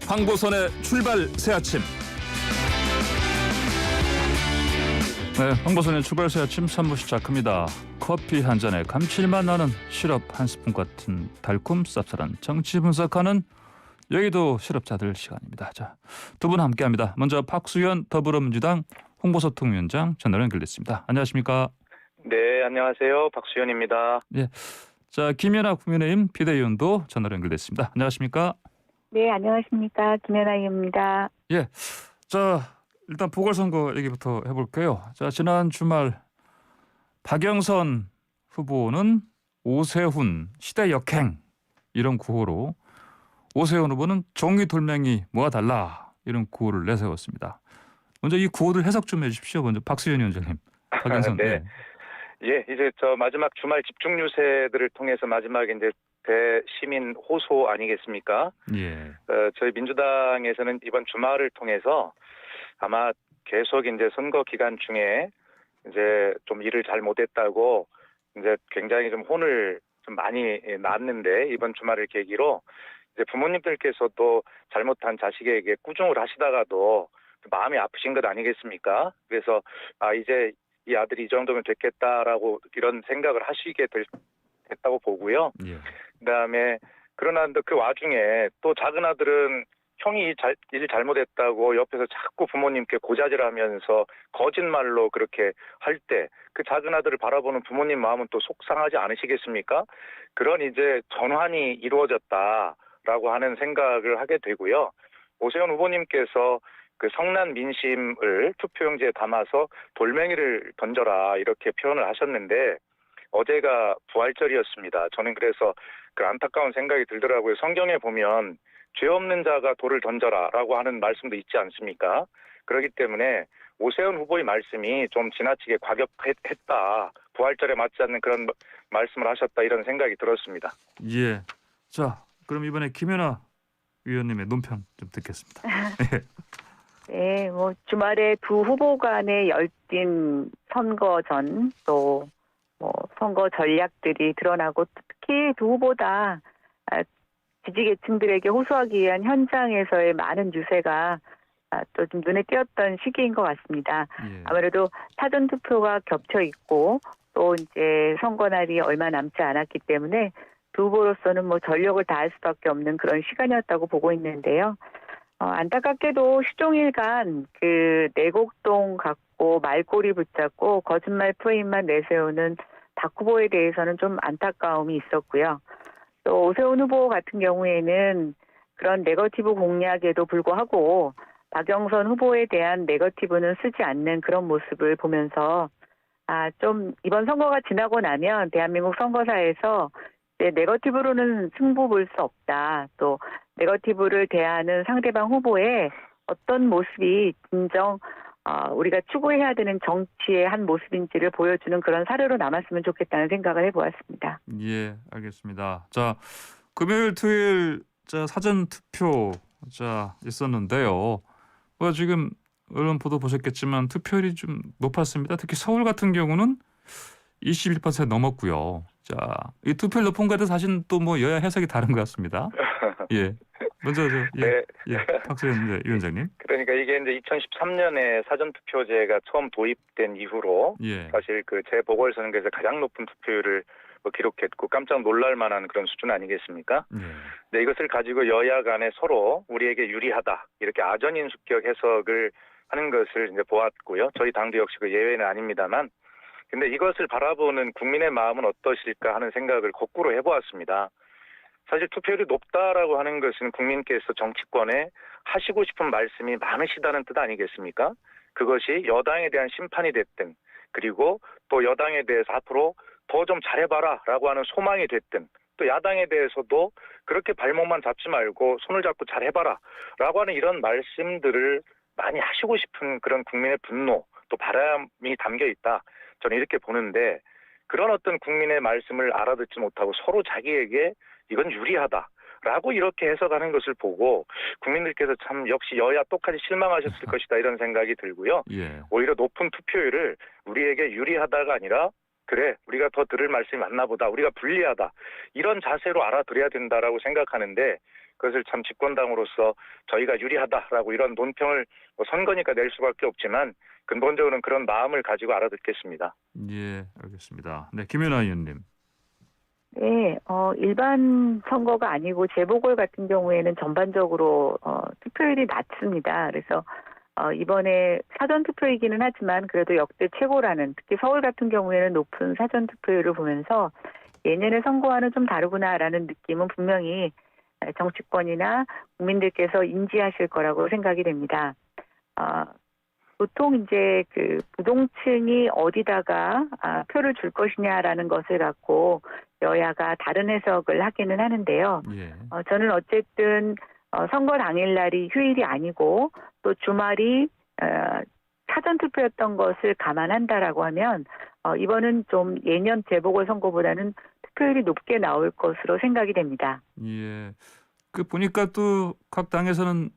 황보선의 출발 새아침. 네, 황보선의 출발 새아침 3부 시작합니다. 커피 한 잔에 감칠맛 나는 시럽 한 스푼 같은 달콤 쌉쌀한 정치 분석하는 여의도 시럽자들 시간입니다. 자, 두 분 함께합니다. 먼저 박수현 더불어민주당 홍보소통위원장 전화로 연결됐습니다. 안녕하십니까? 네, 안녕하세요. 박수현입니다. 예, 자 김연아 국민의힘 비대위원도 전화로 연결됐습니다. 안녕하십니까? 네, 안녕하십니까. 김연아입니다. 예, 자 일단 보궐선거 얘기부터 해볼게요. 자 지난 주말 박영선 후보는 오세훈 시대 역행 이런 구호로 오세훈 후보는 종이 돌멩이 뭐가 달라 이런 구호를 내세웠습니다. 먼저 이 구호를 해석 좀 해주십시오. 먼저 박수현 위원장님. 박영선. 네. 예, 이제 저 마지막 주말 집중 유세들을 통해서 마지막에 이제 대시민 호소 아니겠습니까? 예. 저희 민주당에서는 이번 주말을 통해서 아마 계속 이제 선거 기간 중에 이제 좀 일을 잘 못했다고 이제 굉장히 좀 혼을 좀 많이 났는데 이번 주말을 계기로 이제 부모님들께서도 잘못한 자식에게 꾸중을 하시다가도 마음이 아프신 것 아니겠습니까? 그래서 이제 이 아들이 이 정도면 됐겠다라고 이런 생각을 하시게 됐다고 보고요. 예. 그다음에 그러나 그 와중에 또 작은 아들은 형이 일 잘못했다고 옆에서 자꾸 부모님께 고자질하면서 거짓말로 그렇게 할 때 그 작은 아들을 바라보는 부모님 마음은 또 속상하지 않으시겠습니까? 그런 이제 전환이 이루어졌다라고 하는 생각을 하게 되고요. 오세훈 후보님께서 그 성난 민심을 투표용지에 담아서 돌멩이를 던져라 이렇게 표현을 하셨는데 어제가 부활절이었습니다. 저는 그래서 그 안타까운 생각이 들더라고요. 성경에 보면 죄 없는 자가 돌을 던져라라고 하는 말씀도 있지 않습니까? 그렇기 때문에 오세훈 후보의 말씀이 좀 지나치게 과격했다. 부활절에 맞지 않는 그런 말씀을 하셨다 이런 생각이 들었습니다. 예. 자, 그럼 이번에 김연아 위원님의 논평 좀 듣겠습니다. 네, 뭐 주말에 두 후보 간의 열띤 선거전 또 뭐 선거 전략들이 드러나고 특히 두 후보 다 지지 계층들에게 호소하기 위한 현장에서의 많은 유세가 또 좀 눈에 띄었던 시기인 것 같습니다. 예. 아무래도 사전 투표가 겹쳐 있고 또 이제 선거 날이 얼마 남지 않았기 때문에 두 후보로서는 뭐 전력을 다할 수밖에 없는 그런 시간이었다고 보고 있는데요. 안타깝게도 시종일관 그 내곡동 갖고 말꼬리 붙잡고 거짓말 프레임만 내세우는 박 후보에 대해서는 좀 안타까움이 있었고요. 또 오세훈 후보 같은 경우에는 그런 네거티브 공략에도 불구하고 박영선 후보에 대한 네거티브는 쓰지 않는 그런 모습을 보면서 좀 이번 선거가 지나고 나면 대한민국 선거사에서 이제 네거티브로는 승부 볼 수 없다. 또 네거티브를 대하는 상대방 후보의 어떤 모습이 진정 우리가 추구해야 되는 정치의 한 모습인지를 보여주는 그런 사례로 남았으면 좋겠다는 생각을 해보았습니다. 예, 알겠습니다. 자, 금요일, 토요일 사전 투표 있었는데요. 지금 언론 보도 보셨겠지만 투표율이 좀 높았습니다. 특히 서울 같은 경우는 21% 넘었고요. 자, 이 투표율 높은 거에 대해서 사실 또 뭐 여야 해석이 다른 것 같습니다. 예. 먼저 박수현 위원장님. 그러니까 이게 이제 2013년에 사전투표제가 처음 도입된 이후로 사실 그 재보궐선거에서 가장 높은 투표율을 기록했고 깜짝 놀랄 만한 그런 수준 아니겠습니까? 네, 이것을 가지고 여야 간에 서로 우리에게 유리하다 이렇게 아전인수격 해석을 하는 것을 이제 보았고요. 저희 당도 역시 그 예외는 아닙니다만, 근데 이것을 바라보는 국민의 마음은 어떠실까 하는 생각을 거꾸로 해보았습니다. 사실 투표율이 높다라고 하는 것은 국민께서 정치권에 하시고 싶은 말씀이 많으시다는 뜻 아니겠습니까? 그것이 여당에 대한 심판이 됐든 그리고 또 여당에 대해서 앞으로 더 좀 잘해봐라 라고 하는 소망이 됐든 또 야당에 대해서도 그렇게 발목만 잡지 말고 손을 잡고 잘해봐라 라고 하는 이런 말씀들을 많이 하시고 싶은 그런 국민의 분노 또 바람이 담겨 있다. 저는 이렇게 보는데 그런 어떤 국민의 말씀을 알아듣지 못하고 서로 자기에게 이건 유리하다라고 이렇게 해석하는 것을 보고 국민들께서 참 역시 여야 똑같이 실망하셨을 것이다 이런 생각이 들고요. 오히려 높은 투표율을 우리에게 유리하다가 아니라 그래, 우리가 더 들을 말씀이 많나 보다, 우리가 불리하다, 이런 자세로 알아들어야 된다라고 생각하는데, 그것을 참 집권당으로서 저희가 유리하다라고 이런 논평을 선거니까 낼 수밖에 없지만 근본적으로는 그런 마음을 가지고 알아듣겠습니다. 예, 알겠습니다. 네, 김연아 의원님. 네, 일반 선거가 아니고 재보궐 같은 경우에는 전반적으로 투표율이 낮습니다. 그래서 이번에 사전 투표이기는 하지만 그래도 역대 최고라는, 특히 서울 같은 경우에는 높은 사전 투표율을 보면서 예년의 선거와는 좀 다르구나라는 느낌은 분명히 정치권이나 국민들께서 인지하실 거라고 생각이 됩니다. 보통 이제 그 부동층이 어디다가 표를 줄 것이냐라는 것을 갖고 여야가 다른 해석을 하기는 하는데요. 예. 저는 어쨌든 선거 당일날이 휴일이 아니고 또 주말이 사전투표였던 것을 감안한다라고 하면 이번은 좀 예년 재보궐선거보다는 투표율이 높게 나올 것으로 생각이 됩니다. 예. 그 보니까 또 각 당에서는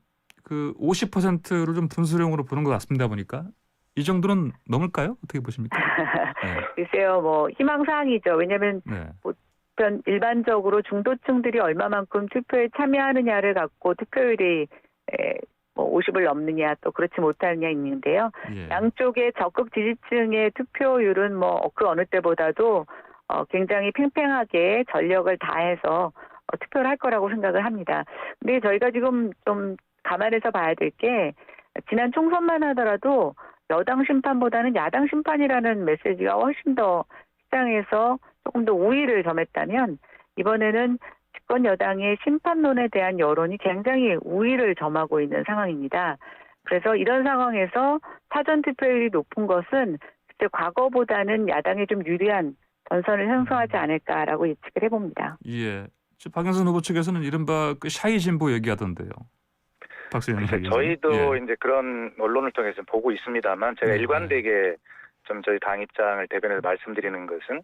그 50%를 좀 분수령으로 보는 것 같습니다. 보니까 이 정도는 넘을까요? 어떻게 보십니까? 네. 글쎄요, 뭐 희망사항이죠. 왜냐하면 네. 일반적으로 중도층들이 얼마만큼 투표에 참여하느냐를 갖고 투표율이 뭐 50을 넘느냐 또 그렇지 못하느냐 있는데요. 예. 양쪽의 적극 지지층의 투표율은 뭐 그 어느 때보다도 굉장히 팽팽하게 전력을 다해서 투표를 할 거라고 생각을 합니다. 근데 저희가 지금 좀 감안해서 봐야 될 게 지난 총선만 하더라도 여당 심판보다는 야당 심판이라는 메시지가 훨씬 더 시장에서 조금 더 우위를 점했다면 이번에는 집권 여당의 심판론에 대한 여론이 굉장히 우위를 점하고 있는 상황입니다. 그래서 이런 상황에서 사전투표율이 높은 것은 그때 과거보다는 야당에 좀 유리한 전선을 형성하지 않을까라고 예측을 해봅니다. 예. 박영선 후보 측에서는 이른바 그 샤이 진보 얘기하던데요. 박수현 의원님. 저희도 이제 그런 언론을 통해서 보고 있습니다만 제가 일관되게 좀 저희 당 입장을 대변해서 말씀드리는 것은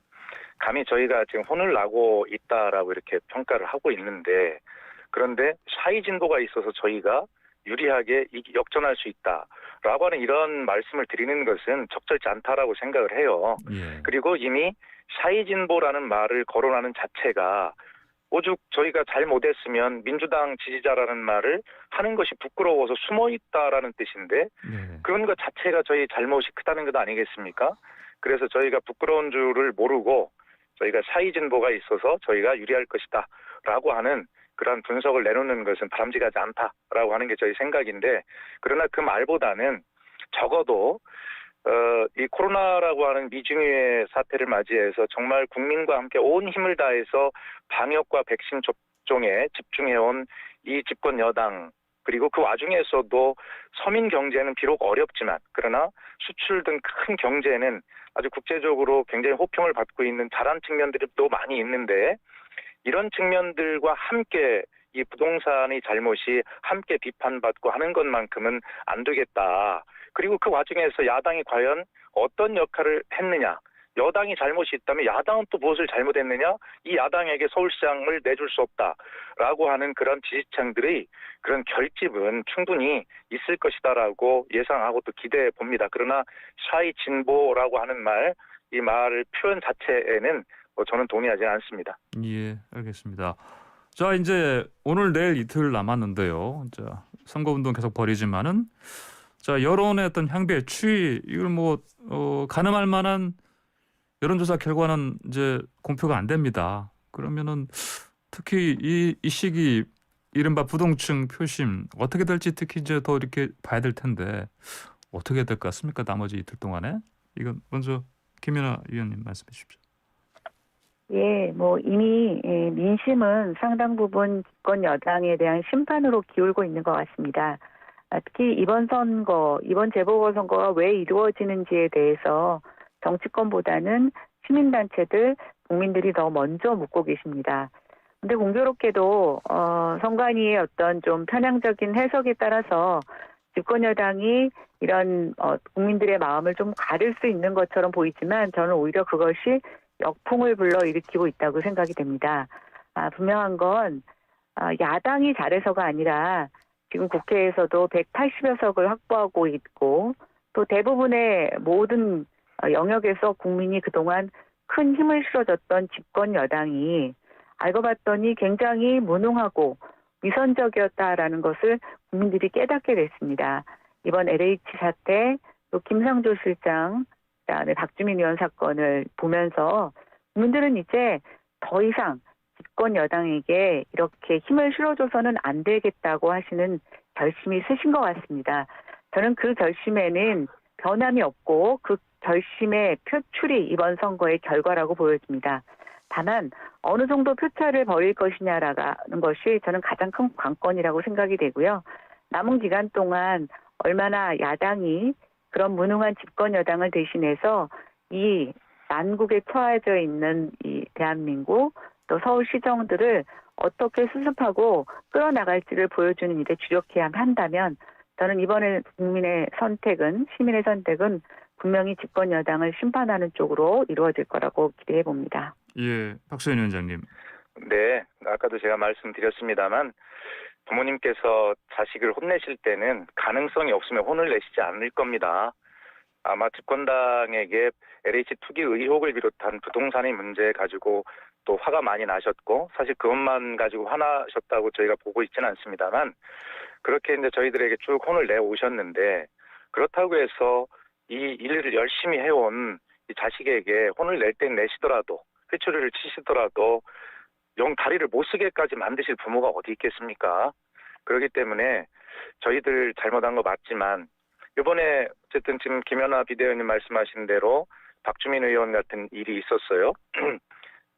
감히 저희가 지금 혼을 나고 있다라고 이렇게 평가를 하고 있는데 그런데 샤이 진보가 있어서 저희가 유리하게 역전할 수 있다라고 하는 이런 말씀을 드리는 것은 적절치 않다라고 생각을 해요. 예. 그리고 이미 샤이 진보라는 말을 거론하는 자체가 오죽 저희가 잘못했으면 민주당 지지자라는 말을 하는 것이 부끄러워서 숨어 있다라는 뜻인데 예. 그런 것 자체가 저희 잘못이 크다는 것 아니겠습니까? 그래서 저희가 부끄러운 줄을 모르고 저희가 샤이 진보가 있어서 저희가 유리할 것이다 라고 하는 그런 분석을 내놓는 것은 바람직하지 않다라고 하는 게 저희 생각인데 그러나 그 말보다는 적어도 이 코로나라고 하는 미중유의 사태를 맞이해서 정말 국민과 함께 온 힘을 다해서 방역과 백신 접종에 집중해온 이 집권 여당 그리고 그 와중에서도 서민 경제는 비록 어렵지만 그러나 수출 등 큰 경제는 아주 국제적으로 굉장히 호평을 받고 있는 잘한 측면들이 또 많이 있는데 이런 측면들과 함께 이 부동산의 잘못이 함께 비판받고 하는 것만큼은 안 되겠다. 그리고 그 와중에서 야당이 과연 어떤 역할을 했느냐. 여당이 잘못이 있다면 야당은 또 무엇을 잘못했느냐. 이 야당에게 서울시장을 내줄 수 없다라고 하는 그런 지지층들의 그런 결집은 충분히 있을 것이다라고 예상하고 또 기대해 봅니다. 그러나 샤이 진보라고 하는 말, 이 말을 표현 자체에는 저는 동의하지 않습니다. 예, 알겠습니다. 자, 이제 오늘 내일 이틀 남았는데요. 자, 선거운동 계속 벌이지만은 자, 여론의 어떤 향배 추이 이걸 뭐 가늠할 만한 여론조사 결과는 이제 공표가 안 됩니다. 그러면은 특히 이 시기 이른바 부동층 표심 어떻게 될지 특히 이제 더 이렇게 봐야 될 텐데 어떻게 될 것 같습니까? 나머지 이틀 동안에 이건 먼저 김연아 의원님 말씀해 주십시오. 예, 뭐 이미 민심은 상당 부분 집권 여당에 대한 심판으로 기울고 있는 것 같습니다. 특히 이번 재보궐선거가 왜 이루어지는지에 대해서 정치권보다는 시민단체들, 국민들이 더 먼저 묻고 계십니다. 근데 공교롭게도 선관위의 어떤 좀 편향적인 해석에 따라서 집권 여당이 이런 국민들의 마음을 좀 가릴 수 있는 것처럼 보이지만 저는 오히려 그것이 역풍을 불러일으키고 있다고 생각이 됩니다. 분명한 건 야당이 잘해서가 아니라 지금 국회에서도 180여 석을 확보하고 있고 또 대부분의 모든 영역에서 국민이 그동안 큰 힘을 실어줬던 집권 여당이 알고 봤더니 굉장히 무능하고 위선적이었다라는 것을 국민들이 깨닫게 됐습니다. 이번 LH 사태, 또 김상조 실장, 그다음에 박주민 의원 사건을 보면서 국민들은 이제 더 이상 집권 여당에게 이렇게 힘을 실어줘서는 안 되겠다고 하시는 결심이 쓰신 것 같습니다. 저는 그 결심에는 변함이 없고 그 결심의 표출이 이번 선거의 결과라고 보여집니다. 다만 어느 정도 표차를 벌일 것이냐라는 것이 저는 가장 큰 관건이라고 생각이 되고요. 남은 기간 동안 얼마나 야당이 그런 무능한 집권 여당을 대신해서 이 난국에 처해져 있는 이 대한민국 또 서울시정들을 어떻게 수습하고 끌어나갈지를 보여주는 일에 주력해야 한다면 저는 이번에 국민의 선택은 시민의 선택은 분명히 집권 여당을 심판하는 쪽으로 이루어질 거라고 기대해 봅니다. 예, 박수현 위원장님. 네, 아까도 제가 말씀드렸습니다만 부모님께서 자식을 혼내실 때는 가능성이 없으면 혼을 내시지 않을 겁니다. 아마 집권당에게 LH 투기 의혹을 비롯한 부동산의 문제 가지고 또 화가 많이 나셨고 사실 그것만 가지고 화나셨다고 저희가 보고 있지는 않습니다만 그렇게 이제 저희들에게 쭉 혼을 내오셨는데 그렇다고 해서 이 일을 열심히 해온 이 자식에게 혼을 낼 땐 내시더라도 회초리를 치시더라도 영 다리를 못 쓰게까지 만드실 부모가 어디 있겠습니까? 그렇기 때문에 저희들 잘못한 거 맞지만 이번에 어쨌든 지금 김연아 비대위원님 말씀하신 대로 박주민 의원 같은 일이 있었어요.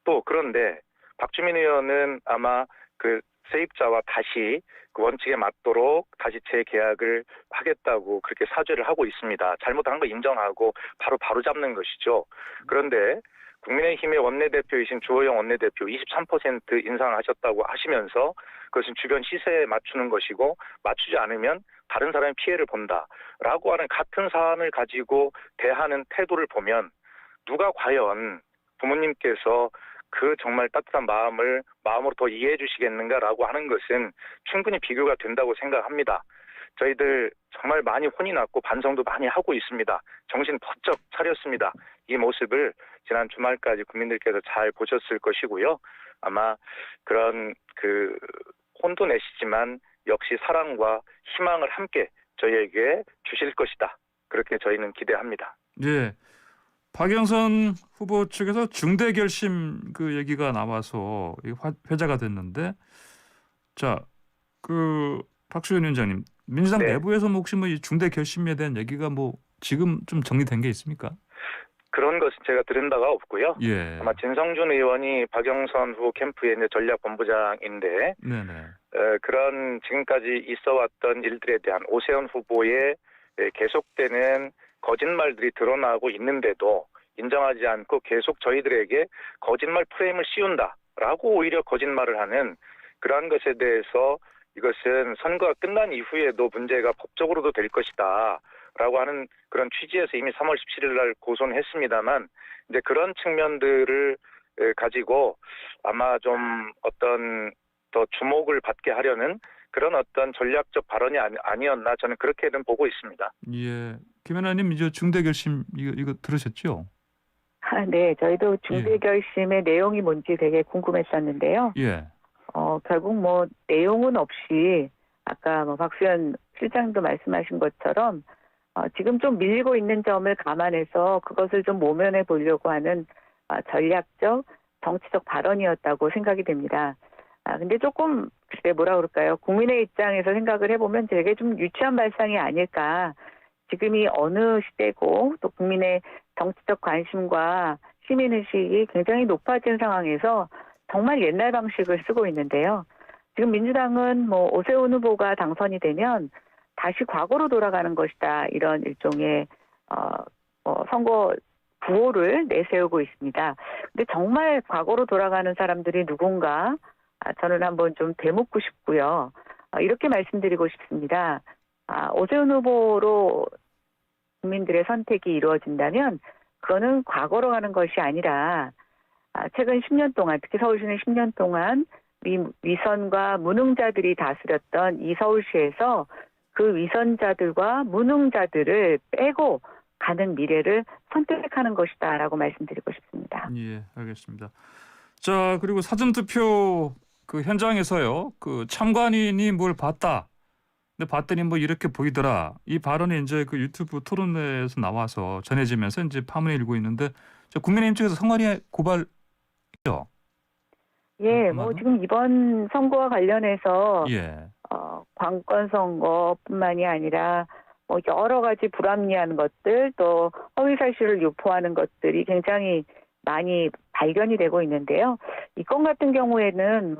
또 그런데 박주민 의원은 아마 그 세입자와 다시 그 원칙에 맞도록 다시 재계약을 하겠다고 그렇게 사죄를 하고 있습니다. 잘못한 거 인정하고 바로 잡는 것이죠. 그런데 국민의힘의 원내대표이신 주호영 원내대표 23% 인상하셨다고 하시면서 그것은 주변 시세에 맞추는 것이고 맞추지 않으면 다른 사람이 피해를 본다라고 하는 같은 사안을 가지고 대하는 태도를 보면 누가 과연 부모님께서 그 정말 따뜻한 마음으로 더 이해해 주시겠는가라고 하는 것은 충분히 비교가 된다고 생각합니다. 저희들 정말 많이 혼이 났고 반성도 많이 하고 있습니다. 정신 번쩍 차렸습니다. 이 모습을 지난 주말까지 국민들께서 잘 보셨을 것이고요. 아마 그런 그 혼도 내시지만 역시 사랑과 희망을 함께 저희에게 주실 것이다. 그렇게 저희는 기대합니다. 예. 박영선 후보 측에서 중대 결심 그 얘기가 나와서 회자가 됐는데, 자, 그 박수현 위원장님, 민주당 네. 내부에서 뭐 혹시 뭐 이 중대 결심에 대한 얘기가 뭐 지금 좀 정리된 게 있습니까? 그런 것은 제가 들은 바가 없고요. 예. 아마 진성준 의원이 박영선 후보 캠프의 이제 전략본부장인데, 네네. 그런 지금까지 있어왔던 일들에 대한 오세훈 후보의 계속되는 거짓말들이 드러나고 있는데도 인정하지 않고 계속 저희들에게 거짓말 프레임을 씌운다라고 오히려 거짓말을 하는 그러한 것에 대해서 이것은 선거가 끝난 이후에도 문제가 법적으로도 될 것이다 라고 하는 그런 취지에서 이미 3월 17일 날 고소는 했습니다만 이제 그런 측면들을 가지고 아마 좀 어떤 더 주목을 받게 하려는 그런 어떤 전략적 발언이 아니었나 저는 그렇게는 보고 있습니다. 예. 김연아님 이제 중대 결심 이거 들으셨죠? 네, 저희도 중대 결심의 내용이 뭔지 되게 궁금했었는데요. 예. 결국 뭐 내용은 없이 아까 뭐 박수현 실장도 말씀하신 것처럼 지금 좀 밀리고 있는 점을 감안해서 그것을 좀 모면해 보려고 하는 전략적 정치적 발언이었다고 생각이 됩니다. 근데 조금 글쎄 뭐라 그럴까요? 국민의 입장에서 생각을 해보면 되게 좀 유치한 발상이 아닐까. 지금이 어느 시대고 또 국민의 정치적 관심과 시민의식이 굉장히 높아진 상황에서 정말 옛날 방식을 쓰고 있는데요. 지금 민주당은 뭐 오세훈 후보가 당선이 되면 다시 과거로 돌아가는 것이다. 이런 일종의 선거 구호를 내세우고 있습니다. 근데 정말 과거로 돌아가는 사람들이 누군가 저는 한번 좀 되묻고 싶고요. 이렇게 말씀드리고 싶습니다. 오세훈 후보로 국민들의 선택이 이루어진다면 그거는 과거로 가는 것이 아니라 최근 10년 동안 특히 서울시는 10년 동안 위선과 무능자들이 다스렸던 이 서울시에서 그 위선자들과 무능자들을 빼고 가는 미래를 선택하는 것이다라고 말씀드리고 싶습니다. 예, 알겠습니다. 자, 그리고 사전투표 그 현장에서요, 그 참관인이 뭘 봤다. 근데 봤더니 뭐 이렇게 보이더라. 이 발언이 이제 그 유튜브 토론회에서 나와서 전해지면서 이제 파문이 일고 있는데, 저 국민의힘 쪽에서 선관위 고발이죠. 예, 뭐 지금 이번 선거와 관련해서 예. 관권 선거뿐만이 아니라 뭐 여러 가지 불합리한 것들 또 허위 사실을 유포하는 것들이 굉장히 많이 발견이 되고 있는데요. 이 건 같은 경우에는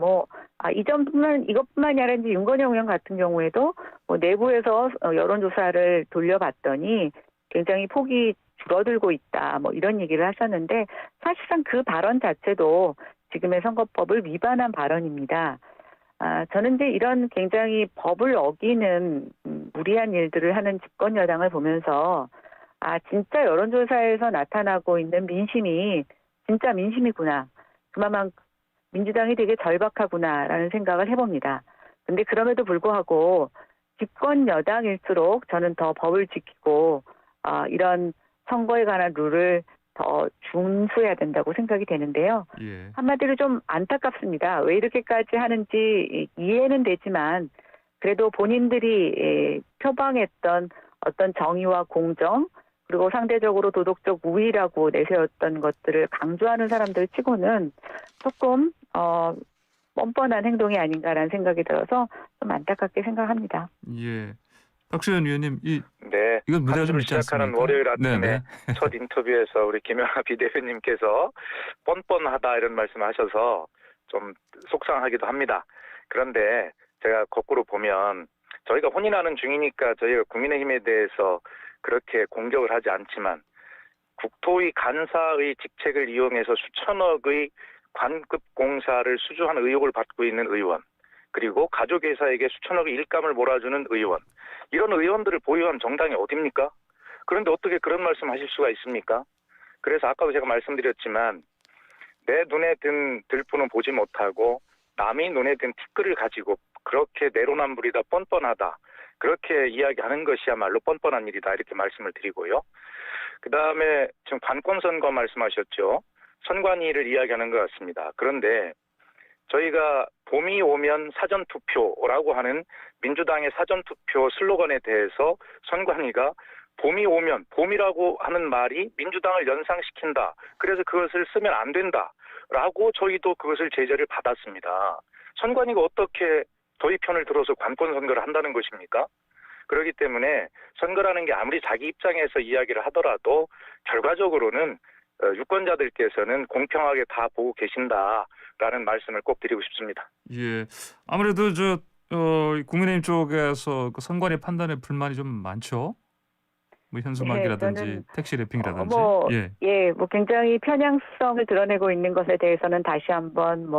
이것뿐만이 아니라 이제 윤건영 의원 같은 경우에도 뭐 내부에서 여론조사를 돌려봤더니 굉장히 폭이 줄어들고 있다. 뭐 이런 얘기를 하셨는데 사실상 그 발언 자체도 지금의 선거법을 위반한 발언입니다. 저는 이제 이런 굉장히 법을 어기는 무리한 일들을 하는 집권 여당을 보면서 진짜 여론조사에서 나타나고 있는 민심이 진짜 민심이구나. 그만큼 민주당이 되게 절박하구나라는 생각을 해봅니다. 근데 그럼에도 불구하고 집권 여당일수록 저는 더 법을 지키고 이런 선거에 관한 룰을 더 준수해야 된다고 생각이 되는데요. 예. 한마디로 좀 안타깝습니다. 왜 이렇게까지 하는지 이해는 되지만 그래도 본인들이 표방했던 어떤 정의와 공정 그리고 상대적으로 도덕적 우위라고 내세웠던 것들을 강조하는 사람들 치고는 조금 뻔뻔한 행동이 아닌가라는 생각이 들어서 좀 안타깝게 생각합니다. 예. 박수현 위원님, 네, 이건 문제가 좀 있지 시작하는 않습니까? 월요일 아침에 네네. 첫 인터뷰에서 우리 김영하 비대위원님께서 뻔뻔하다 이런 말씀하셔서 좀 속상하기도 합니다. 그런데 제가 거꾸로 보면 저희가 혼인하는 중이니까 저희가 국민의힘에 대해서 그렇게 공격을 하지 않지만 국토위 간사의 직책을 이용해서 수천억의 관급 공사를 수주한 의혹을 받고 있는 의원 그리고 가족회사에게 수천억의 일감을 몰아주는 의원 이런 의원들을 보유한 정당이 어딥니까? 그런데 어떻게 그런 말씀하실 수가 있습니까? 그래서 아까도 제가 말씀드렸지만 내 눈에 든 들푸는 보지 못하고 남의 눈에 든 티끌을 가지고 그렇게 내로남불이다 뻔뻔하다 그렇게 이야기하는 것이야말로 뻔뻔한 일이다 이렇게 말씀을 드리고요. 그다음에 지금 관권선거 말씀하셨죠. 선관위를 이야기하는 것 같습니다. 그런데 저희가 봄이 오면 사전투표라고 하는 민주당의 사전투표 슬로건에 대해서 선관위가 봄이 오면 봄이라고 하는 말이 민주당을 연상시킨다. 그래서 그것을 쓰면 안 된다라고 저희도 그것을 제재를 받았습니다. 선관위가 어떻게 저희 편을 들어서 관권 선거를 한다는 것입니까? 그렇기 때문에 선거라는 게 아무리 자기 입장에서 이야기를 하더라도 결과적으로는 유권자들께서는 공평하게 다 보고 계신다라는 말씀을 꼭 드리고 싶습니다. 예. 아무래도 국민의힘 쪽에서 그 선관위 판단에 불만이 좀 많죠. 뭐 현수막이라든지 택시 랩핑이라든지. 뭐 굉장히 편향성을 드러내고 있는 것에 대해서는 다시 한번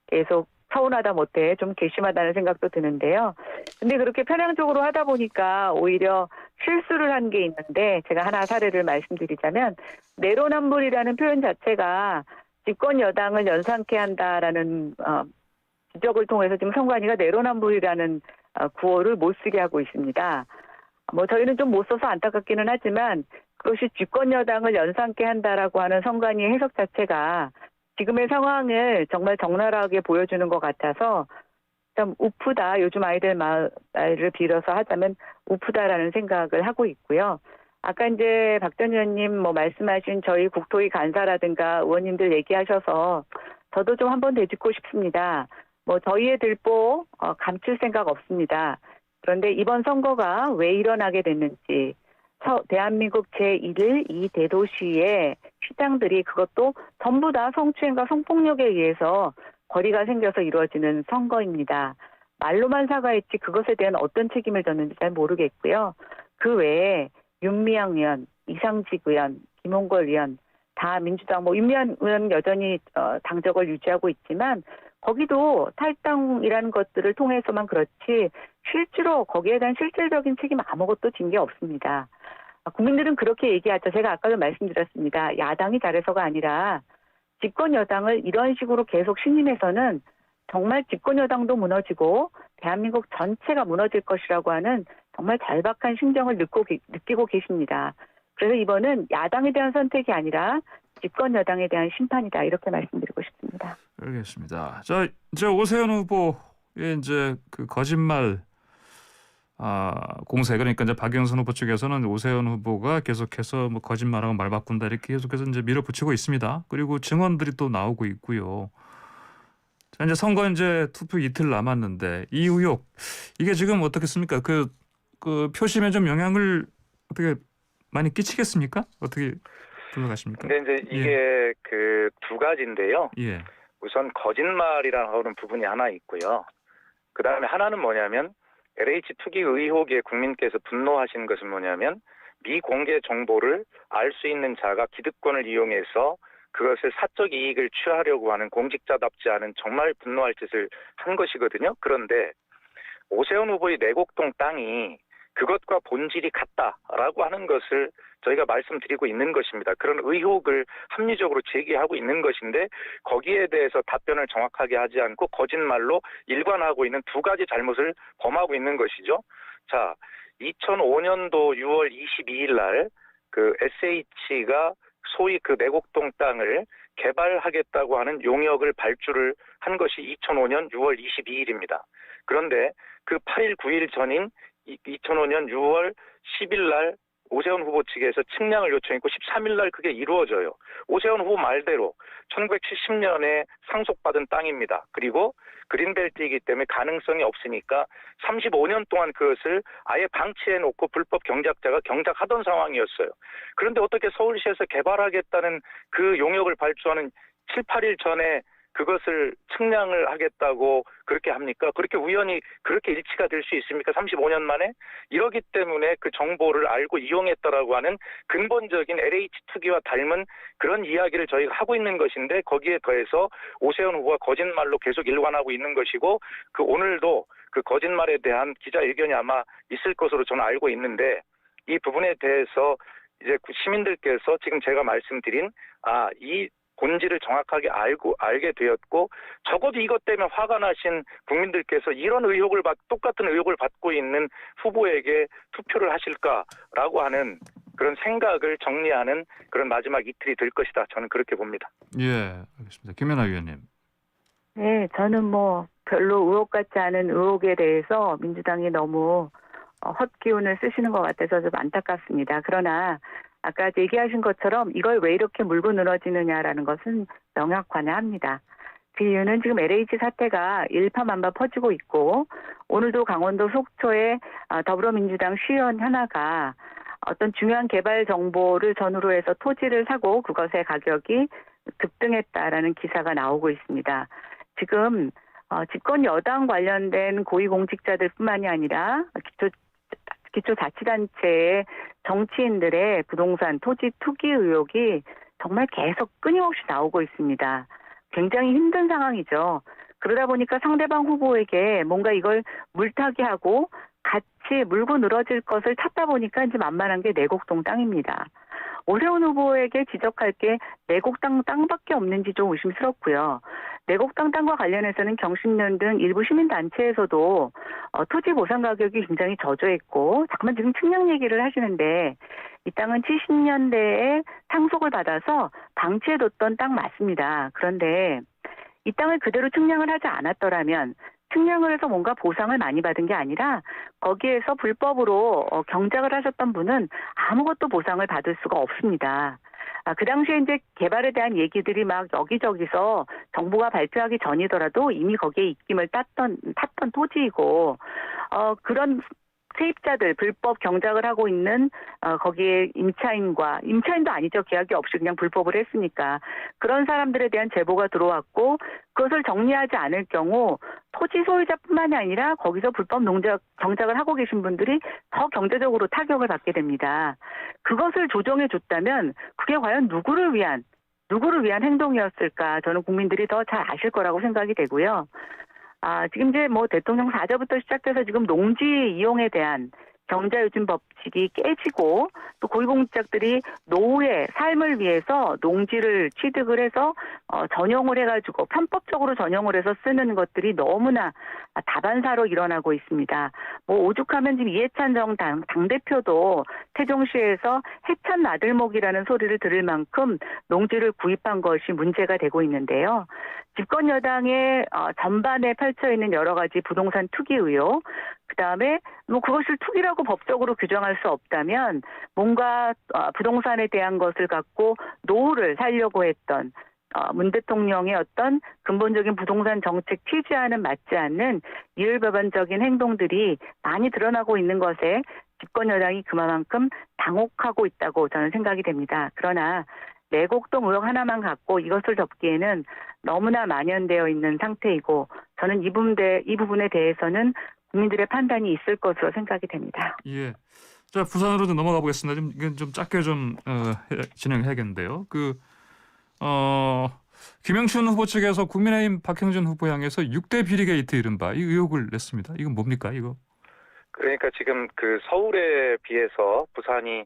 계속 서운하다 못해 좀 괘씸하다는 생각도 드는데요. 근데 그렇게 편향적으로 하다 보니까 오히려 실수를 한 게 있는데 제가 하나 사례를 말씀드리자면 내로남불이라는 표현 자체가 집권 여당을 연상케 한다라는 지적을 통해서 지금 선관위가 내로남불이라는 구호를 못 쓰게 하고 있습니다. 저희는 좀 못 써서 안타깝기는 하지만 그것이 집권 여당을 연상케 한다라고 하는 선관위의 해석 자체가 지금의 상황을 정말 적나라하게 보여주는 것 같아서 좀 우프다. 요즘 아이들 말을 빌어서 하자면 우프다라는 생각을 하고 있고요. 아까 이제 박 전 의원님 말씀하신 저희 국토위 간사라든가 의원님들 얘기하셔서 저도 좀 한번 되짚고 싶습니다. 저희의 들보 감출 생각 없습니다. 그런데 이번 선거가 왜 일어나게 됐는지 대한민국 제1, 2대도시의 시장들이 그것도 전부 다 성추행과 성폭력에 의해서 거리가 생겨서 이루어지는 선거입니다. 말로만 사과했지 그것에 대한 어떤 책임을 졌는지 잘 모르겠고요. 그 외에 윤미향 의원, 이상직 의원, 김홍걸 의원 다 민주당 윤미향 의원 여전히 당적을 유지하고 있지만 거기도 탈당이라는 것들을 통해서만 그렇지 실제로 거기에 대한 실질적인 책임 아무것도 진 게 없습니다. 국민들은 그렇게 얘기하죠. 제가 아까도 말씀드렸습니다. 야당이 잘해서가 아니라 집권 여당을 이런 식으로 계속 신임해서는 정말 집권 여당도 무너지고 대한민국 전체가 무너질 것이라고 하는 정말 절박한 심정을 느끼고 계십니다. 그래서 이번은 야당에 대한 선택이 아니라 집권 여당에 대한 심판이다 이렇게 말씀드리고 싶습니다. 알겠습니다. 자, 이제 오세훈 후보의 이제 그 거짓말 공세, 그러니까 이제 박영선 후보 측에서는 오세훈 후보가 계속해서 뭐 거짓말하고 말 바꾼다 이렇게 계속해서 이제 밀어붙이고 있습니다. 그리고 증언들이 또 나오고 있고요. 자, 이제 선거 이제 투표 이틀 남았는데 이 의혹 이게 지금 어떻겠습니까? 그 표심에 좀 영향을 어떻게 많이 끼치겠습니까? 어떻게 분석하십니까? 근데 이제 이게 그 두 가지인데요. 예. 우선 거짓말이라는 부분이 하나 있고요. 그 다음에 하나는 뭐냐면 LH 투기 의혹에 국민께서 분노하신 것은 뭐냐면 미공개 정보를 알 수 있는 자가 기득권을 이용해서 그것을 사적 이익을 취하려고 하는 공직자답지 않은 정말 분노할 짓을 한 것이거든요. 그런데 오세훈 후보의 내곡동 땅이 그것과 본질이 같다라고 하는 것을 저희가 말씀드리고 있는 것입니다. 그런 의혹을 합리적으로 제기하고 있는 것인데 거기에 대해서 답변을 정확하게 하지 않고 거짓말로 일관하고 있는 두 가지 잘못을 범하고 있는 것이죠. 자, 2005년도 6월 22일 날 그 SH가 소위 그 내곡동 땅을 개발하겠다고 하는 용역을 발주를 한 것이 2005년 6월 22일입니다. 그런데 그 8일, 9일 전인 2005년 6월 10일 날 오세훈 후보 측에서 측량을 요청했고 13일 날 그게 이루어져요. 오세훈 후보 말대로 1970년에 상속받은 땅입니다. 그리고 그린벨트이기 때문에 가능성이 없으니까 35년 동안 그것을 아예 방치해놓고 불법 경작자가 경작하던 상황이었어요. 그런데 어떻게 서울시에서 개발하겠다는 그 용역을 발주하는 7, 8일 전에 그것을 측량을 하겠다고 그렇게 합니까? 그렇게 우연히 그렇게 일치가 될 수 있습니까? 35년 만에? 이러기 때문에 그 정보를 알고 이용했다라고 하는 근본적인 LH 투기와 닮은 그런 이야기를 저희가 하고 있는 것인데 거기에 더해서 오세훈 후보가 거짓말로 계속 일관하고 있는 것이고 그 오늘도 그 거짓말에 대한 기자회견이 아마 있을 것으로 저는 알고 있는데 이 부분에 대해서 이제 시민들께서 지금 제가 말씀드린 이 본질을 정확하게 알게 되었고 적어도 이것 때문에 화가 나신 국민들께서 이런 똑같은 의혹을 받고 있는 후보에게 투표를 하실까라고 하는 그런 생각을 정리하는 그런 마지막 이틀이 될 것이다. 저는 그렇게 봅니다. 예, 알겠습니다. 김연아 위원님. 네, 저는 뭐 별로 의혹 같지 않은 의혹에 대해서 민주당이 너무 헛기운을 쓰시는 것 같아서 좀 안타깝습니다. 그러나 아까 얘기하신 것처럼 이걸 왜 이렇게 물고 늘어지느냐라는 것은 명확하합니다. 그 이유는 지금 LH 사태가 일파만파 퍼지고 있고 오늘도 강원도 속초에 더불어민주당 시의원 하나가 어떤 중요한 개발 정보를 전후로 해서 토지를 사고 그것의 가격이 급등했다라는 기사가 나오고 있습니다. 지금 집권 여당 관련된 고위공직자들뿐만이 아니라 기초자치단체의 정치인들의 부동산 토지 투기 의혹이 정말 계속 끊임없이 나오고 있습니다. 굉장히 힘든 상황이죠. 그러다 보니까 상대방 후보에게 뭔가 이걸 물타기 하고 같이 물고 늘어질 것을 찾다 보니까 이제 만만한 게 내곡동 땅입니다. 오세훈 후보에게 지적할 게 내곡동 땅밖에 없는지 좀 의심스럽고요. 내곡동 땅과 관련해서는 경신련 등 일부 시민단체에서도 토지 보상 가격이 굉장히 저조했고 잠깐만 지금 측량 얘기를 하시는데 이 땅은 70년대에 상속을 받아서 방치해뒀던 땅 맞습니다. 그런데 이 땅을 그대로 측량을 하지 않았더라면 측량을 해서 뭔가 보상을 많이 받은 게 아니라 거기에서 불법으로 경작을 하셨던 분은 아무것도 보상을 받을 수가 없습니다. 그 당시에 이제 개발에 대한 얘기들이 막 여기저기서 정부가 발표하기 전이더라도 이미 거기에 입김을 탔던 토지이고 그런 세입자들 불법 경작을 하고 있는 거기에 임차인도 아니죠. 계약이 없이 그냥 불법을 했으니까 그런 사람들에 대한 제보가 들어왔고 그것을 정리하지 않을 경우 토지 소유자뿐만이 아니라 거기서 불법 경작을 하고 계신 분들이 더 경제적으로 타격을 받게 됩니다. 그것을 조정해 줬다면 그게 과연 누구를 위한 행동이었을까 저는 국민들이 더 잘 아실 거라고 생각이 되고요. 지금 이제 뭐 대통령 사저부터 시작해서 지금 농지 이용에 대한 경자요즘 법칙이 깨지고 또 고위공직자들이 노후의 삶을 위해서 농지를 취득을 해서 전용을 해가지고 편법적으로 전용을 해서 쓰는 것들이 너무나 다반사로 일어나고 있습니다. 뭐 오죽하면 지금 이해찬 당대표도 세종시에서 해찬 나들목이라는 소리를 들을 만큼 농지를 구입한 것이 문제가 되고 있는데요. 집권 여당의 전반에 펼쳐 있는 여러 가지 부동산 투기 의혹, 그다음에 뭐 그것을 투기라고 법적으로 규정할 수 없다면 뭔가 부동산에 대한 것을 갖고 노후를 살려고 했던 문 대통령의 어떤 근본적인 부동산 정책 취지와는 맞지 않는 이율배반적인 행동들이 많이 드러나고 있는 것에 집권 여당이 그만큼 당혹하고 있다고 저는 생각이 됩니다. 그러나 내곡동 의혹 하나만 갖고 이것을 덮기에는 너무나 만연되어 있는 상태이고 저는 이 부분에 대해서는 국민들의 판단이 있을 것으로 생각이 됩니다. 예. 자, 부산으로 좀 넘어가 보겠습니다. 이건 좀 짧게 좀 진행해야겠는데요. 김영춘 후보 측에서 국민의힘 박형준 후보 향해서 6대 비리 게이트 이른바 이 의혹을 냈습니다. 이건 뭡니까, 이거? 그러니까 지금 그 서울에 비해서 부산이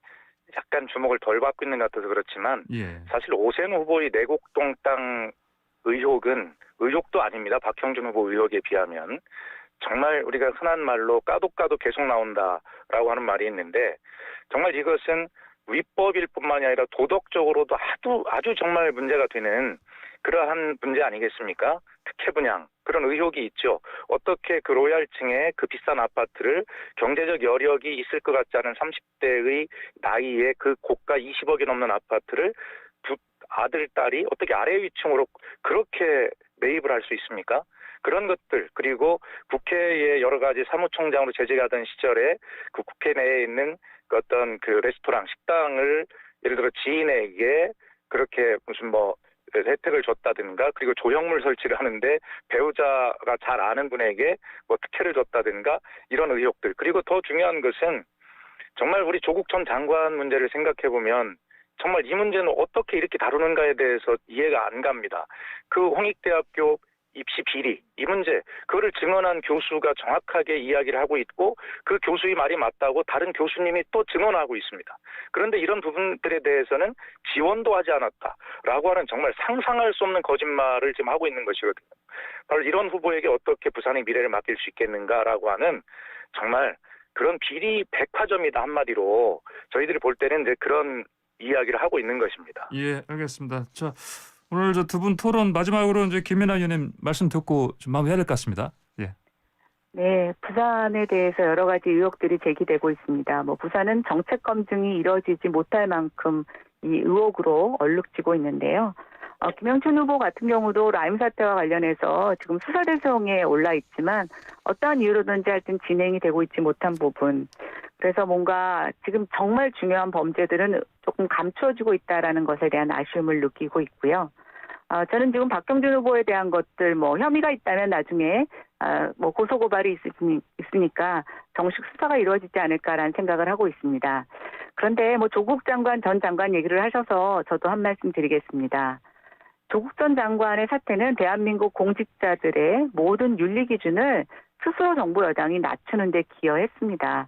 약간 주목을 덜 받고 있는 것 같아서 그렇지만 예. 사실 오세훈 후보의 내곡동 땅 의혹은 의혹도 아닙니다. 박형준 후보 의혹에 비하면 정말 우리가 흔한 말로 까도 계속 나온다라고 하는 말이 있는데 정말 이것은 위법일 뿐만이 아니라 도덕적으로도 아주 정말 문제가 되는 그러한 문제 아니겠습니까? 특혜 분양 그런 의혹이 있죠. 어떻게 그 로얄층의 그 비싼 아파트를 경제적 여력이 있을 것 같지 않은 30대의 나이에 그 고가 20억이 넘는 아파트를 두 아들, 딸이 어떻게 아래 위층으로 그렇게 매입을 할 수 있습니까? 그런 것들 그리고 국회의 여러 가지 사무총장으로 재직하던 시절에 그 국회 내에 있는 그 어떤 그 레스토랑 식당을 예를 들어 지인에게 그렇게 무슨 뭐 혜택을 줬다든가 그리고 조형물 설치를 하는데 배우자가 잘 아는 분에게 뭐 특혜를 줬다든가 이런 의혹들 그리고 더 중요한 것은 정말 우리 조국 전 장관 문제를 생각해 보면 정말 이 문제는 어떻게 이렇게 다루는가에 대해서 이해가 안 갑니다. 그 홍익대학교 입시 비리 이 문제 그거를 증언한 교수가 정확하게 이야기를 하고 있고 그 교수의 말이 맞다고 다른 교수님이 또 증언하고 있습니다. 그런데 이런 부분들에 대해서는 지원도 하지 않았다라고 하는 정말 상상할 수 없는 거짓말을 지금 하고 있는 것이거든요. 바로 이런 후보에게 어떻게 부산의 미래를 맡길 수 있겠는가라고 하는 정말 그런 비리 백화점이다 한마디로 저희들이 볼 때는 이제 그런 이야기를 하고 있는 것입니다. 예, 알겠습니다. 자, 오늘 저 두 분 토론 마지막으로 이제 김연아 의원님 말씀 듣고 좀 마무리해야 될 것 같습니다. 예. 네, 부산에 대해서 여러 가지 의혹들이 제기되고 있습니다. 뭐 부산은 정책 검증이 이루어지지 못할 만큼 이 의혹으로 얼룩지고 있는데요. 김영춘 후보 같은 경우도 라임 사태와 관련해서 지금 수사 대상에 올라 있지만 어떠한 이유로든지 하여튼 진행이 되고 있지 못한 부분. 그래서 뭔가 지금 정말 중요한 범죄들은 조금 감추어지고 있다라는 것에 대한 아쉬움을 느끼고 있고요. 저는 지금 박형준 후보에 대한 것들 뭐 혐의가 있다면 나중에 뭐 고소고발이 있으니까 정식 수사가 이루어지지 않을까라는 생각을 하고 있습니다. 그런데 뭐 조국 장관 전 장관 얘기를 하셔서 저도 한 말씀 드리겠습니다. 조국 전 장관의 사태는 대한민국 공직자들의 모든 윤리 기준을 스스로 정부 여당이 낮추는 데 기여했습니다.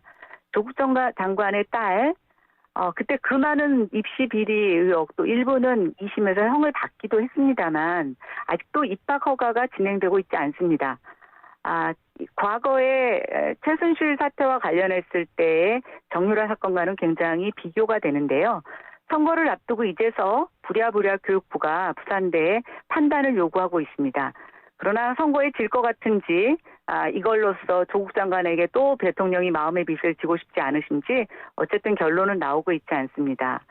조국 전 장관의 딸 그때 그 많은 입시 비리 의혹 또 일부는 2심에서 형을 받기도 했습니다만 아직도 입학 허가가 진행되고 있지 않습니다. 과거에 최순실 사태와 관련했을 때의 정유라 사건과는 굉장히 비교가 되는데요. 선거를 앞두고 이제서 부랴부랴 교육부가 부산대에 판단을 요구하고 있습니다. 그러나 선거에 질 것 같은지 이걸로써 조국 장관에게 또 대통령이 마음의 빚을 지고 싶지 않으신지 어쨌든 결론은 나오고 있지 않습니다.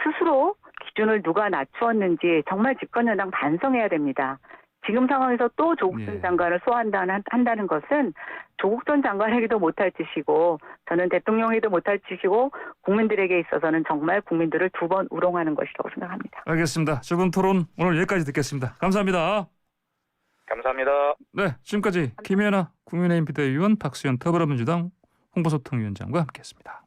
스스로 기준을 누가 낮추었는지 정말 집권여당 반성해야 됩니다. 지금 상황에서 또 조국 전 장관을 소환한다는 것은 조국 전 장관에게도 못할 짓이고 저는 대통령에게도 못할 짓이고 국민들에게 있어서는 정말 국민들을 두 번 우롱하는 것이라고 생각합니다. 알겠습니다. 두 분 토론 오늘 여기까지 듣겠습니다. 감사합니다. 감사합니다. 네, 지금까지 김연아 국민의힘 비대위원 박수현 더불어민주당 홍보소통위원장과 함께했습니다.